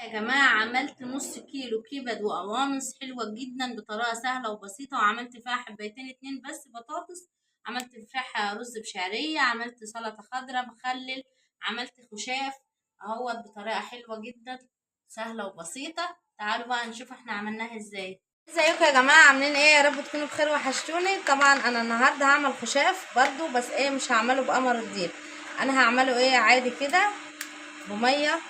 يا جماعة عملت نص كيلو كبد وقوانص حلوة جدا بطريقة سهلة وبسيطة، وعملت فيها حبايتين اتنين بس بطاطس، عملت فيها رز بشعرية، عملت سلطة خضراء مخلل، عملت خشاف اهوت بطريقة حلوة جدا سهلة وبسيطة. تعالوا بقى نشوف احنا عملناها ازاي. ازيكم يا جماعة، عاملين ايه؟ يا رب تكونوا بخير وحشتوني. طبعا انا النهاردة هعمل خشاف برضو، بس ايه مش هعمله بقمر الدين، انا هعمله ايه عادي كده بمية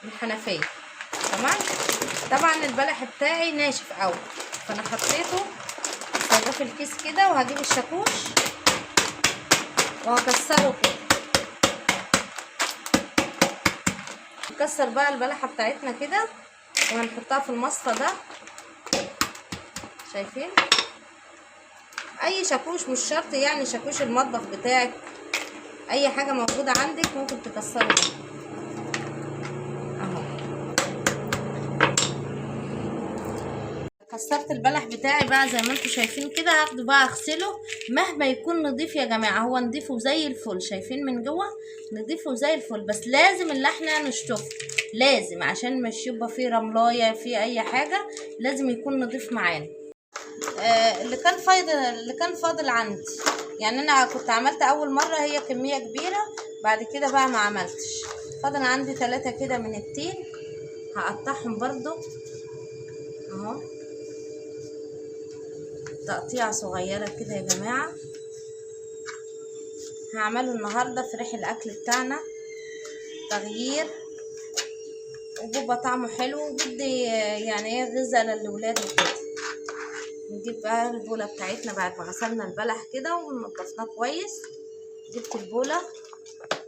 من الحنفية. تمام. طبعا البلح بتاعي ناشف قوي، فانا حطيته سايباه في الكيس كده، وهجيب الشاكوش وهكسره كده. نكسر بقى البلحه بتاعتنا كده وهنحطها في المصفى ده. شايفين؟ اي شاكوش، مش شرط يعني شاكوش المطبخ بتاعك، اي حاجه موجوده عندك ممكن تكسري بيها اهو. كسرت البلح بتاعي بقى زي ما انتم شايفين كده، هاخده بقى اغسله مهما يكون نضيف يا جماعه، هو نضيفه زي الفل، شايفين من جوه نضيفه زي الفل، بس لازم اللي احنا نشطفه، لازم عشان مش يبقى فيه رملايه فيه اي حاجه، لازم يكون نضيف معانا. اللي كان فاضل عندي، يعني انا كنت عملت اول مره هي كميه كبيره، بعد كده بقى ما عملتش. فاضل عندي 3 كده من التين، هقطعهم برضو اهو تقطيعه صغيره كده يا جماعه. هعمله النهارده في ريح الاكل بتاعنا تغيير، وبيبقى طعمه حلو، وبدي يعني ايه غذاء للولاد وكده. نجيب بقى البوله بتاعتنا بعد ما غسلنا البلح كده ونضفناه كويس. جبت البوله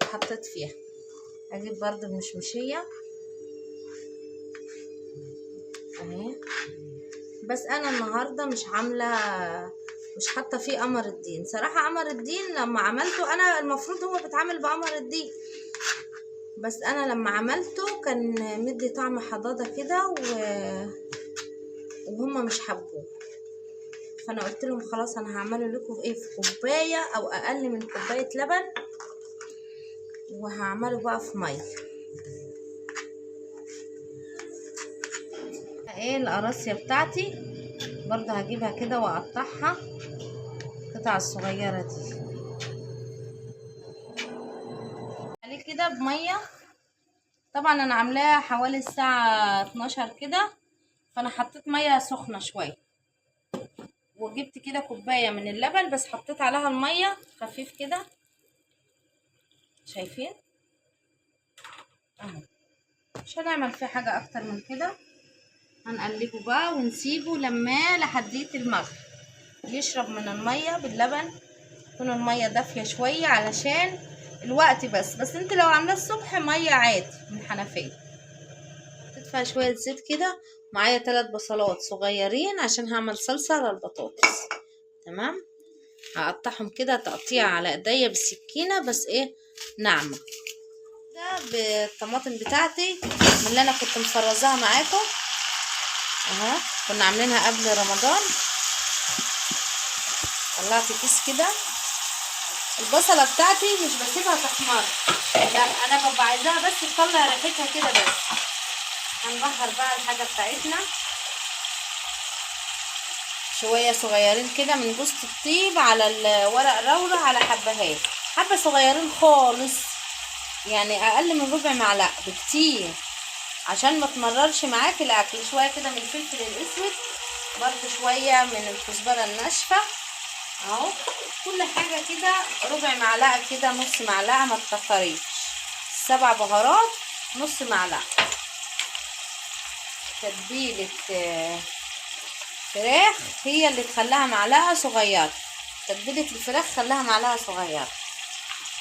وحطيت فيها، هجيب برضو المشمشيه اهي. بس انا النهارده مش عامله، مش حاطه فيه قمر الدين صراحه. قمر الدين لما عملته انا، المفروض هو بيتعمل بقمر الدين، بس انا لما عملته كان مدي طعم حضاضه كده وهم مش حبوه، فانا قلت لهم خلاص انا هعمله لكم ايه في كوبايه او اقل من كوبايه لبن، وهعمله بقى في ميه. ايه القراصيه بتاعتي برضه هجيبها كده واقطعها القطع الصغيره دي عليه كده بميه. طبعا انا عاملاها حوالي الساعه 12 كده، فانا حطيت ميه سخنه شويه، وجبت كده كوبايه من اللبن، بس حطيت عليها الميه خفيف كده، شايفين اهو. مش هنعمل فيه حاجه اكتر من كده، هنقلبه بقى ونسيبه لما لحدية المغرب يشرب من الميه باللبن، تكون الميه دافيه شويه علشان الوقت. بس انت لو عاملاه الصبح ميه عادي من الحنفيه، تدفع شويه زيت كده. معايا 3 بصلات صغيرين عشان هعمل صلصه للبطاطس. تمام. هقطعهم كده تقطيع على ايديا بالسكينه، بس ايه ناعمه ده بالطماطم بتاعتي من اللي انا كنت مفرزاها معاكم اهو، كنا عاملينها قبل رمضان. طلعت كيس كده. البصله بتاعتي مش بسيبها تحمر، لا انا ببقى عايزاها بس تطلع ريحتها كده بس. هنبهر بقى الحاجه بتاعتنا شويه صغيرين كده من جوز الطيب على الورق لورا، على حبهات، حبه صغيرين خالص، يعني اقل من ربع معلقه بكتير عشان ما تمررش معاكي الاكل. شويه كده من الفلفل الاسود، برضو شويه من الكزبره الناشفه اهو. كل حاجه كده ربع معلقه كده، نص معلقه، ما تكتريش. 7 بهارات نص معلقه. تتبيله فراخ هي اللي تخليها معلقه صغيره، تتبيله الفراخ خليها معلقه صغيره.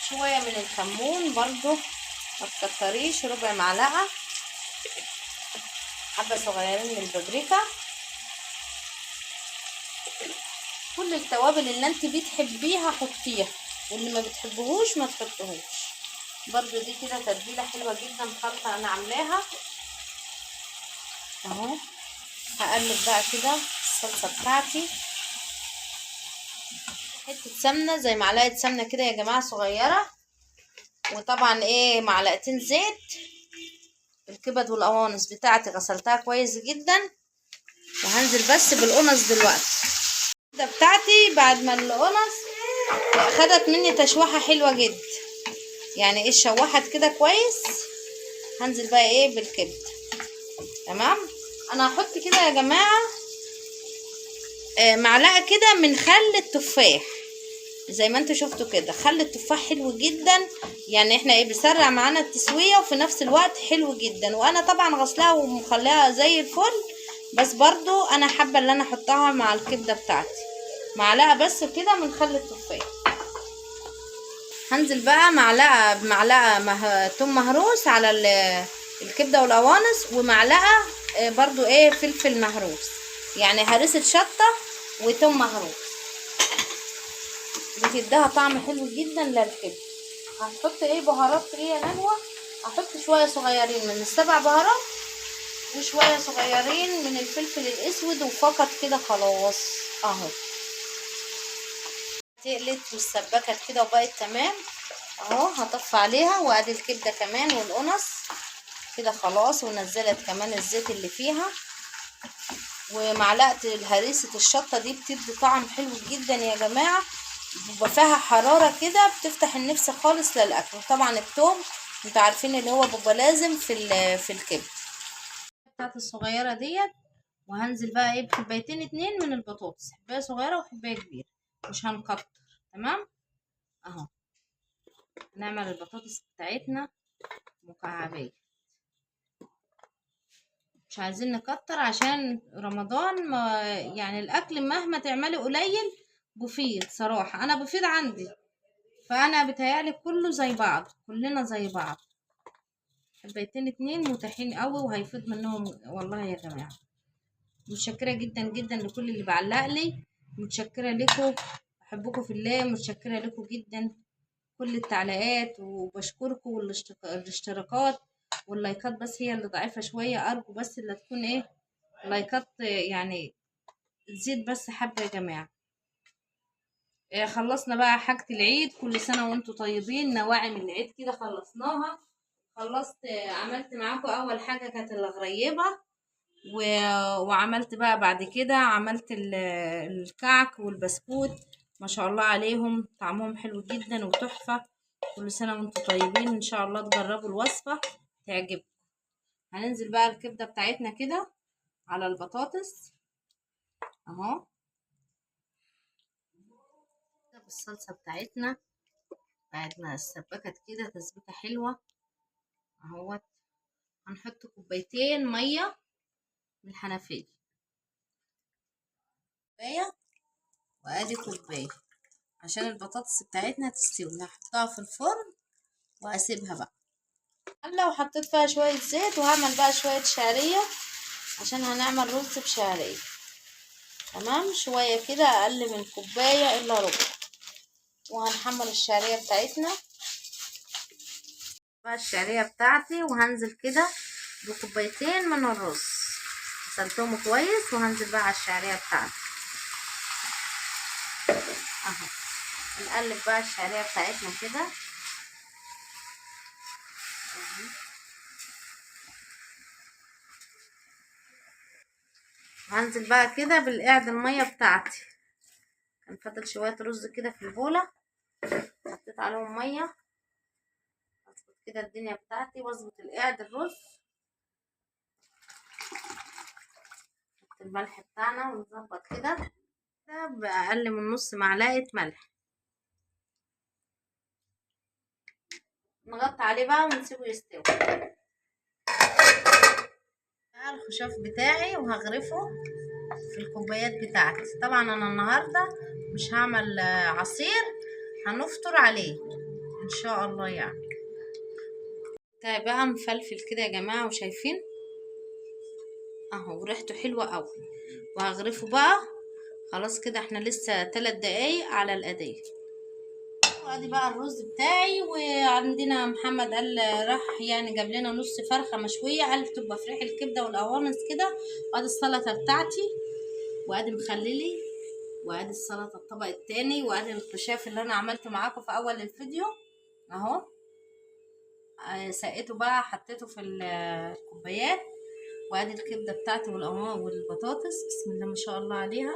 شويه من الكمون برضو ما تكتريش، ربع معلقه. حبه صغيرين من البابريكا. كل التوابل اللي انت بتحبيها حطيها، واللي ما بتحبهوش ما تحطهوش. برضو دي كده تتبيله حلوه جدا، خلطه انا عاملاها اهو. هقلب بقى كده الصلصه بتاعتي، حته سمنه زي معلقه سمنه كده يا جماعه صغيره، وطبعا ايه معلقتين زيت الكبد والقوانص بتاعتي غسلتها كويس جدا، وهنزل بس بالقنص دلوقتي. الكبده بتاعتي بعد ما القنص خدت مني تشويحه حلوه جدا، يعني ايه اتشوحت كده كويس، هنزل بقى ايه بالكبده. تمام. انا هحط كده يا جماعه معلقه كده من خل التفاح، زي ما انتوا شفتوا كده. خل التفاح حلو جدا، يعني احنا ايه بيسرع معانا التسويه وفي نفس الوقت حلو جدا. وانا طبعا غسلاها ومخليها زي الفل، بس برضو انا حابه ان انا احطها مع الكبده بتاعتي. معلقه بس كده من خل التفاح. هنزل بقى معلقه توم مهروس على الكبده والقوانص، ومعلقه برضو ايه فلفل مهروس، يعني هرسه شطه وتوم مهروس، بتديها طعم حلو جدا للكبده. هنحط ايه بهارات ايه يا نجوى؟ هحط شويه صغيرين من السبع بهارات، وشويه صغيرين من الفلفل الاسود، وفقط كده خلاص اهو. تقلت والسبكت كده وبقت تمام اهو. هطفي عليها، وادي الكبده كمان والقنص كده خلاص، ونزلت كمان الزيت اللي فيها، ومعلقه هريسه الشطه دي بتدي طعم حلو جدا يا جماعه، بيبقى فيها حراره كده بتفتح النفس خالص للاكل. طبعا التوم انتوا عارفين اللي هو بيبقى لازم في الكبده بتاعت الصغيره ديت. وهنزل بقى ايه بحبايتين اتنين من البطاطس، حبايه صغيره وحبايه كبيره، مش هنكتر. تمام اهو. نعمل البطاطس بتاعتنا مكعبات، مش عايزين نكتر عشان رمضان. ما يعني الاكل مهما تعملي قليل بفيض صراحه، انا بفيض عندي، فانا بتهيألي كله زي بعض، كلنا زي بعض. حبيتين اتنين متاحين قوي وهيفيض منهم والله يا جماعه. متشكره جدا جدا لكل اللي بعلق لي، متشكره لكم، بحبكم في الله، متشكره لكم جدا كل التعليقات، وبشكركم. والاشتراكات واللايكات بس هي اللي ضعيفه شويه، ارجو بس اللي تكون ايه لايكات يعني تزيد بس حبه يا جماعه. خلصنا بقى حاجه العيد، كل سنه وانتم طيبين. نواعم العيد كده خلصناها، خلصت. عملت معاكم اول حاجه كانت الغريبه، وعملت بقى بعد كده عملت الكعك والبسكوت، ما شاء الله عليهم طعمهم حلو جدا وتحفه. كل سنه وانتم طيبين، ان شاء الله تجربوا الوصفه تعجبكم. هننزل بقى الكبده بتاعتنا كده على البطاطس اهو بالصلصه بتاعتنا بعد ما اتسبكت كده تسبيكه حلوه اهوت. هنحط كوبايتين ميه من الحنفيه، كوبايه وادي كوبايه، عشان البطاطس بتاعتنا تستوي. هحطها في الفرن واسيبها بقى. لو حطيت فيها شويه زيت، وهعمل بقى شويه شعريه عشان هنعمل رز بشعريه. تمام. شويه كده اقل من كوبايه الا ربع، وهنحمر الشعريه بتاعتنا بقى الشعريه بتاعتي، وهنزل كده بكوبايتين من الرز غسلتهم كويس، وهنزل بقى على الشعريه بتاعتي اهو. نقلب بقى الشعريه بتاعتنا كده هنزل بقى كده بالقعد الميه بتاعتي. كان فاضل شويه رز كده في البوله، حطيت عليهم ميه اظبط كده الدنيا بتاعتي، واظبط القعد الرز، نحط الملح بتاعنا ونظبط كده باقل من نص معلقه ملح. نغطي عليه بقى ونسيبه يستوي. الخشاف بتاعي وهغرفه في الكوبايات بتاعتي. طبعا انا النهارده مش هعمل عصير، هنفطر عليه ان شاء الله يعني. طيب بقى مفلفل كده يا جماعه وشايفين اهو، وريحته حلوه قوي. وهغرفه بقى خلاص كده. احنا لسه 3 دقايق على القدايه. وادي بقى الرز بتاعي. وعندنا محمد قال راح يعني جاب لنا نص فرخه مشويه، قال تبقى في ريح الكبده والقوانص كده. وادي السلطه بتاعتي، وادي مخللي، وادي السلطه الطبق التاني، وادي الخشاف اللي انا عملته معاكم في اول الفيديو اهو. سقيته بقى، حطيته في الكوبايات. وادي الكبده بتاعتي والبطاطس، بسم الله ما شاء الله عليها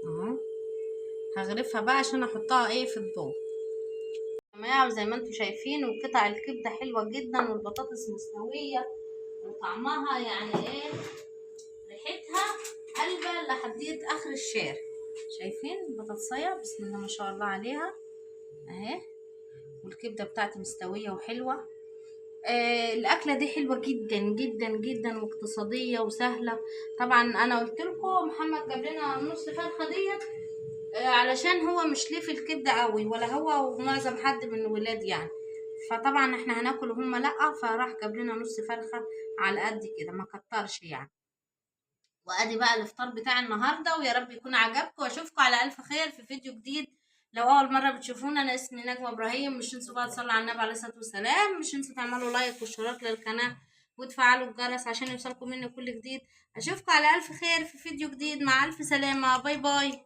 اهو. هغرفها بقى عشان احطها ايه في الضوء يا جماعه. وزي ما انتم شايفين، وقطع الكبده حلوه جدا، والبطاطس مستويه، وطعمها يعني ايه، ريحتها قلبه لحديت اخر الشارع. شايفين البطاطسيه بسم الله ما شاء الله عليها اهي. والكبده بتاعتي مستويه وحلوه. الاكله دي حلوه جدا جدا جدا، واقتصاديه وسهله. طبعا انا قلت لكم محمد جاب لنا نص فرخه ديت علشان هو مش ليه في الكبده قوي، ولا هو ومعظم حد من الولاد يعني. فطبعا احنا هناكل وهم لا، فراح جاب لنا نص فرخه على قد كده، ما كترش يعني. وادي بقى الافطار بتاع النهارده، ويا رب يكون عجبكم، واشوفكم على الف خير في فيديو جديد. لو اول مره بتشوفونا، انا اسمي نجوى ابراهيم. مش تنسوا بقى تصلوا على النبي عليه الصلاه والسلام، مش تنسوا تعملوا لايك واشتراك للقناه، وتفعلوا الجرس عشان يوصلكم مني كل جديد. اشوفكم على الف خير في فيديو جديد، مع الف سلامه، باي باي.